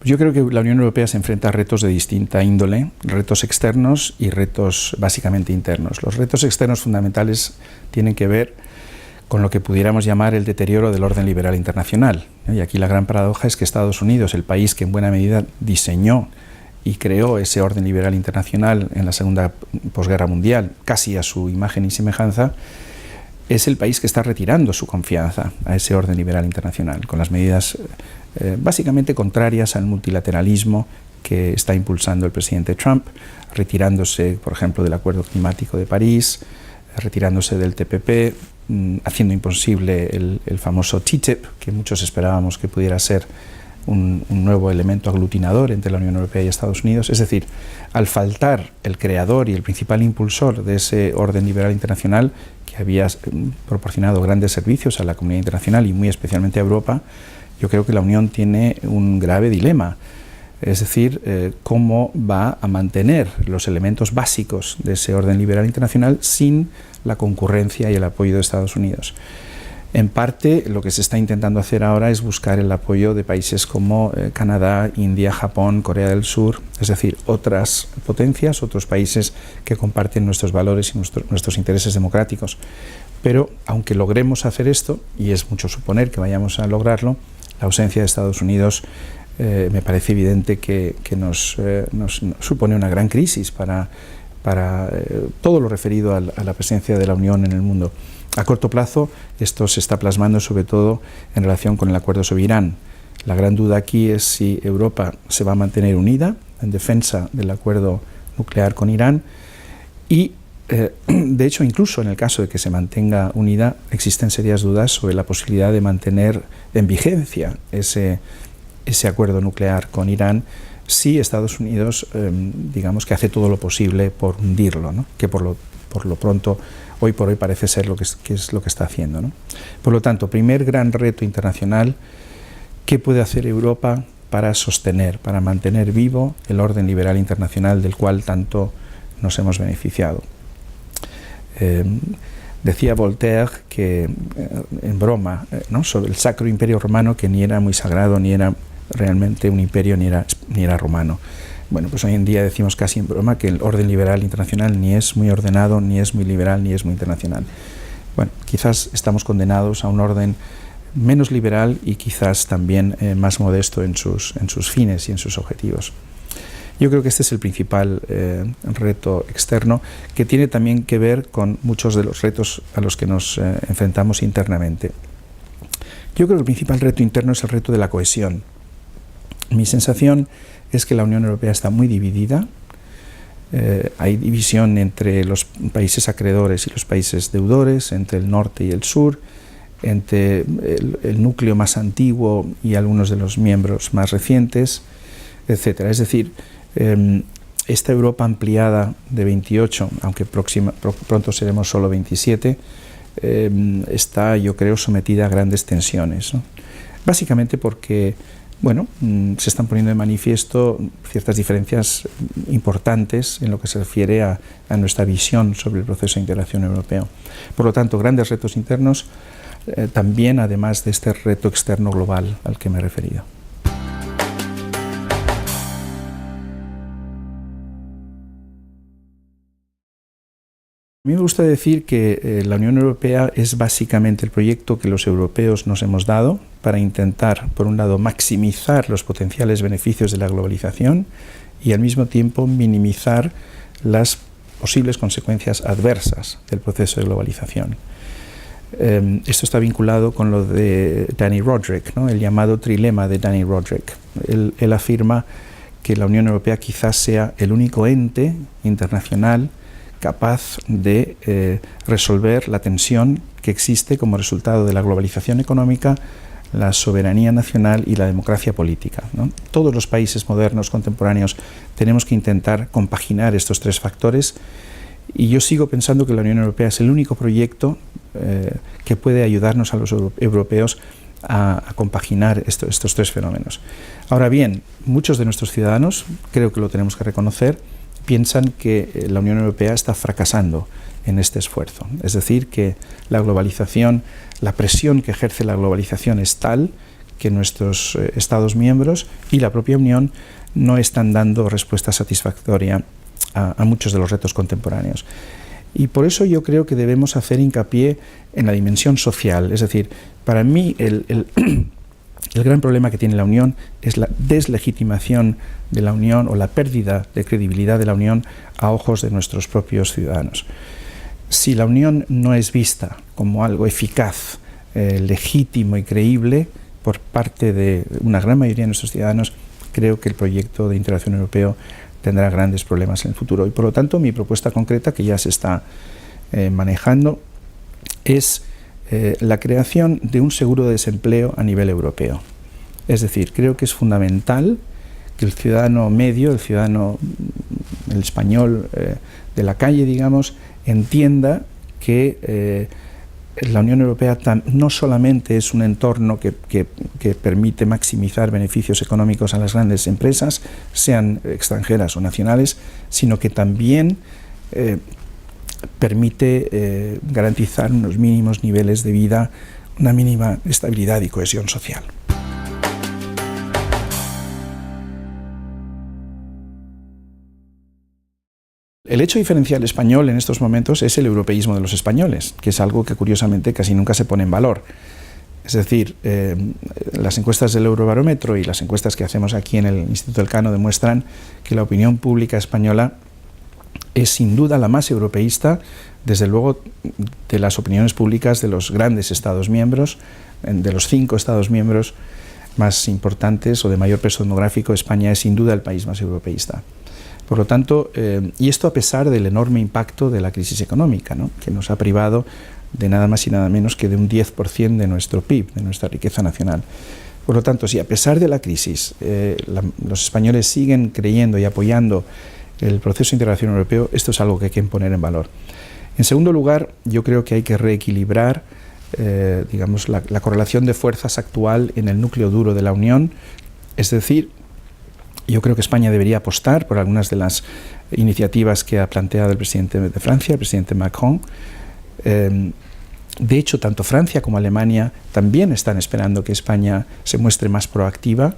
Yo creo que la Unión Europea se enfrenta a retos de distinta índole, retos externos y retos básicamente internos. Los retos externos fundamentales tienen que ver con lo que pudiéramos llamar el deterioro del orden liberal internacional. Y aquí la gran paradoja es que Estados Unidos, el país que en buena medida diseñó y creó ese orden liberal internacional en la segunda posguerra mundial, casi a su imagen y semejanza, es el país que está retirando su confianza a ese orden liberal internacional, con las medidas básicamente contrarias al multilateralismo que está impulsando el presidente Trump, retirándose, por ejemplo, del Acuerdo Climático de París, retirándose del TPP, haciendo imposible el famoso TTIP, que muchos esperábamos que pudiera ser un nuevo elemento aglutinador entre la Unión Europea y Estados Unidos. Es decir, al faltar el creador y el principal impulsor de ese orden liberal internacional, que había proporcionado grandes servicios a la comunidad internacional y muy especialmente a Europa, yo creo que la Unión tiene un grave dilema. Es decir, cómo va a mantener los elementos básicos de ese orden liberal internacional sin la concurrencia y el apoyo de Estados Unidos. En parte, lo que se está intentando hacer ahora es buscar el apoyo de países como Canadá, India, Japón, Corea del Sur, es decir, otras potencias, otros países que comparten nuestros valores y nuestros intereses democráticos. Pero, aunque logremos hacer esto, y es mucho suponer que vayamos a lograrlo, la ausencia de Estados Unidos me parece evidente que nos supone una gran crisis para todo lo referido a la presencia de la Unión en el mundo. A corto plazo, esto se está plasmando sobre todo en relación con el acuerdo sobre Irán. La gran duda aquí es si Europa se va a mantener unida en defensa del acuerdo nuclear con Irán y, de hecho, incluso en el caso de que se mantenga unida, existen serias dudas sobre la posibilidad de mantener en vigencia ese acuerdo nuclear con Irán si Estados Unidos, digamos que hace todo lo posible por hundirlo, ¿no? Que por lo pronto, hoy por hoy parece ser lo que es lo que está haciendo, ¿no? Por lo tanto, primer gran reto internacional, ¿qué puede hacer Europa para sostener, para mantener vivo el orden liberal internacional del cual tanto nos hemos beneficiado? Decía Voltaire que, en broma, ¿no?, sobre el Sacro Imperio Romano, que ni era muy sagrado, ni era realmente un imperio, ni era romano. Bueno, pues hoy en día decimos casi en broma que el orden liberal internacional ni es muy ordenado, ni es muy liberal, ni es muy internacional. Bueno, quizás estamos condenados a un orden menos liberal y quizás también más modesto en sus fines y en sus objetivos. Yo creo que este es el principal reto externo, que tiene también que ver con muchos de los retos a los que nos enfrentamos internamente. Yo creo que el principal reto interno es el reto de la cohesión. Mi sensación es que la Unión Europea está muy dividida. Hay división entre los países acreedores y los países deudores, entre el norte y el sur, entre el núcleo más antiguo y algunos de los miembros más recientes, etc. Es decir, esta Europa ampliada de 28, aunque pronto seremos solo 27, está, yo creo, sometida a grandes tensiones, ¿no? Básicamente porque, bueno, se están poniendo de manifiesto ciertas diferencias importantes en lo que se refiere a nuestra visión sobre el proceso de integración europeo. Por lo tanto, grandes retos internos, también además de este reto externo global al que me he referido. A mí me gusta decir que la Unión Europea es básicamente el proyecto que los europeos nos hemos dado para intentar, por un lado, maximizar los potenciales beneficios de la globalización y al mismo tiempo minimizar las posibles consecuencias adversas del proceso de globalización. Esto está vinculado con lo de Danny Roderick, ¿no?, el llamado trilema de Danny Roderick. Él afirma que la Unión Europea quizás sea el único ente internacional capaz de resolver la tensión que existe como resultado de la globalización económica, la soberanía nacional y la democracia política, ¿no? Todos los países modernos, contemporáneos, tenemos que intentar compaginar estos tres factores y yo sigo pensando que la Unión Europea es el único proyecto que puede ayudarnos a los europeos a compaginar estos tres fenómenos. Ahora bien, muchos de nuestros ciudadanos, creo que lo tenemos que reconocer, piensan que la Unión Europea está fracasando en este esfuerzo. Es decir, que la globalización, la presión que ejerce la globalización es tal que nuestros Estados miembros y la propia Unión no están dando respuesta satisfactoria a muchos de los retos contemporáneos. Y por eso yo creo que debemos hacer hincapié en la dimensión social. Es decir, para mí el gran problema que tiene la Unión es la deslegitimación de la Unión o la pérdida de credibilidad de la Unión a ojos de nuestros propios ciudadanos. Si la Unión no es vista como algo eficaz, legítimo y creíble por parte de una gran mayoría de nuestros ciudadanos, creo que el proyecto de integración europeo tendrá grandes problemas en el futuro. Y por lo tanto, mi propuesta concreta, que ya se está manejando, es la creación de un seguro de desempleo a nivel europeo. Es decir, creo que es fundamental que el ciudadano medio, el español de la calle, digamos, entienda que la Unión Europea no solamente es un entorno que permite maximizar beneficios económicos a las grandes empresas, sean extranjeras o nacionales, sino que también permite garantizar unos mínimos niveles de vida, una mínima estabilidad y cohesión social. El hecho diferencial español en estos momentos es el europeísmo de los españoles, que es algo que curiosamente casi nunca se pone en valor. Es decir, las encuestas del Eurobarómetro y las encuestas que hacemos aquí en el Instituto Elcano demuestran que la opinión pública española es sin duda la más europeísta, desde luego, de las opiniones públicas de los grandes Estados miembros, de los 5 Estados miembros más importantes o de mayor peso demográfico. España es sin duda el país más europeísta. Por lo tanto, y esto a pesar del enorme impacto de la crisis económica, ¿no?, que nos ha privado de nada más y nada menos que de un 10% de nuestro PIB, de nuestra riqueza nacional. Por lo tanto, si a pesar de la crisis los españoles siguen creyendo y apoyando el proceso de integración europeo, esto es algo que hay que poner en valor. En segundo lugar, yo creo que hay que reequilibrar digamos, la correlación de fuerzas actual en el núcleo duro de la Unión, es decir, yo creo que España debería apostar por algunas de las iniciativas que ha planteado el presidente de Francia, el presidente Macron. De hecho, tanto Francia como Alemania también están esperando que España se muestre más proactiva,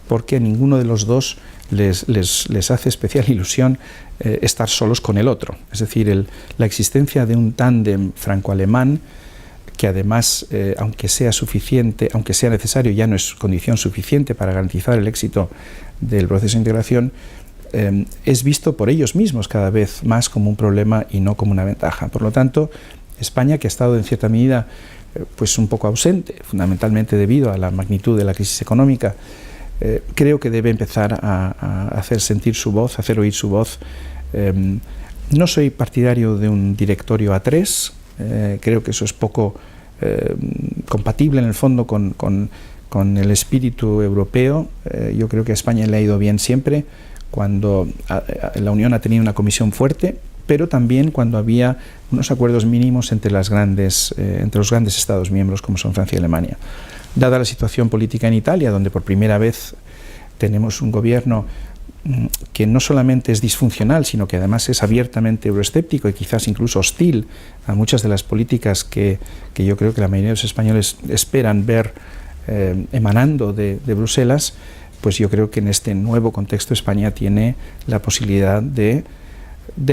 porque a ninguno de los dos les hace especial ilusión estar solos con el otro. Es decir, la existencia de un tándem franco-alemán, que además, aunque sea suficiente, aunque sea necesario, ya no es condición suficiente para garantizar el éxito del proceso de integración, es visto por ellos mismos cada vez más como un problema y no como una ventaja. Por lo tanto, España, que ha estado en cierta medida pues un poco ausente, fundamentalmente debido a la magnitud de la crisis económica, creo que debe empezar a hacer sentir su voz, a hacer oír su voz. No soy partidario de un directorio A3, creo que eso es poco compatible en el fondo con el espíritu europeo. Yo creo que a España le ha ido bien siempre cuando la Unión ha tenido una comisión fuerte, pero también cuando había unos acuerdos mínimos entre los grandes Estados miembros como son Francia y Alemania. Dada la situación política en Italia, donde por primera vez tenemos un gobierno que no solamente es disfuncional, sino que además es abiertamente euroescéptico y quizás incluso hostil a muchas de las políticas que yo creo que la mayoría de los españoles esperan ver emanando de Bruselas, pues yo creo que en este nuevo contexto España tiene la posibilidad de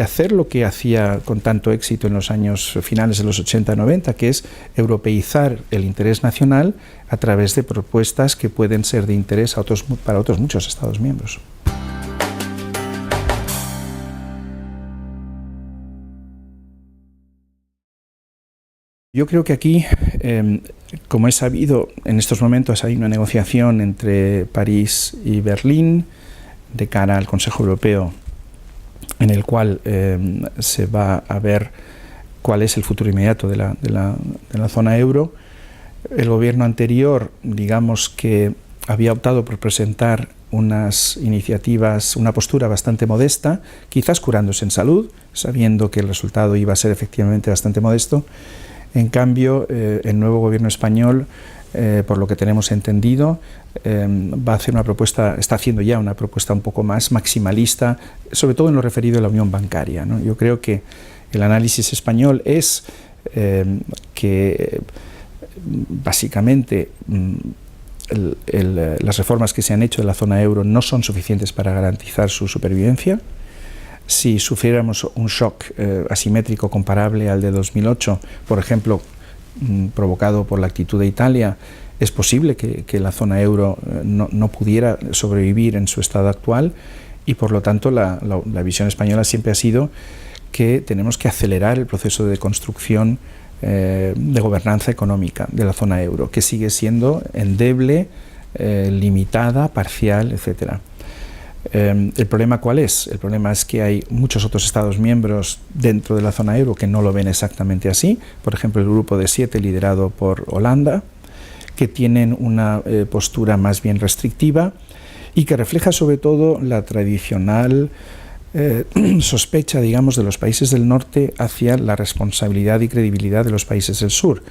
hacer lo que hacía con tanto éxito en los años finales de los 80-90, que es europeizar el interés nacional a través de propuestas que pueden ser de interés para otros muchos Estados miembros. Yo creo que aquí, como es sabido, en estos momentos hay una negociación entre París y Berlín de cara al Consejo Europeo, en el cual se va a ver cuál es el futuro inmediato de la zona euro. El gobierno anterior, digamos que había optado por presentar unas iniciativas, una postura bastante modesta, quizás curándose en salud, sabiendo que el resultado iba a ser efectivamente bastante modesto. En cambio, el nuevo gobierno español, por lo que tenemos entendido, va a hacer una propuesta, está haciendo ya una propuesta un poco más maximalista, sobre todo en lo referido a la unión bancaria, ¿no? Yo creo que el análisis español es que básicamente las reformas que se han hecho de la zona euro no son suficientes para garantizar su supervivencia. Si sufriéramos un shock asimétrico comparable al de 2008, por ejemplo, provocado por la actitud de Italia, es posible que la zona euro no pudiera sobrevivir en su estado actual, y por lo tanto la visión española siempre ha sido que tenemos que acelerar el proceso de construcción de gobernanza económica de la zona euro, que sigue siendo endeble, limitada, parcial, etc. ¿El problema cuál es? El problema es que hay muchos otros Estados miembros dentro de la zona euro que no lo ven exactamente así. Por ejemplo, el grupo de 7 liderado por Holanda, que tienen una postura más bien restrictiva y que refleja sobre todo la tradicional sospecha, digamos, de los países del norte hacia la responsabilidad y credibilidad de los países del sur.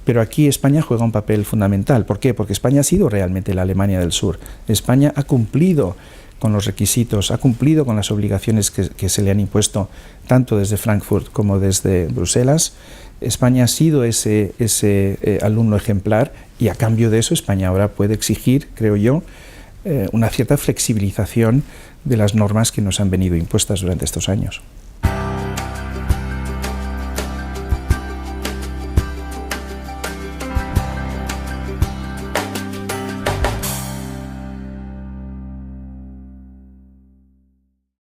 Pero aquí España juega un papel fundamental. ¿Por qué? Porque España ha sido realmente la Alemania del sur. España ha cumplido con los requisitos, ha cumplido con las obligaciones que se le han impuesto tanto desde Frankfurt como desde Bruselas. España ha sido ese alumno ejemplar, y a cambio de eso España ahora puede exigir, creo yo, una cierta flexibilización de las normas que nos han venido impuestas durante estos años.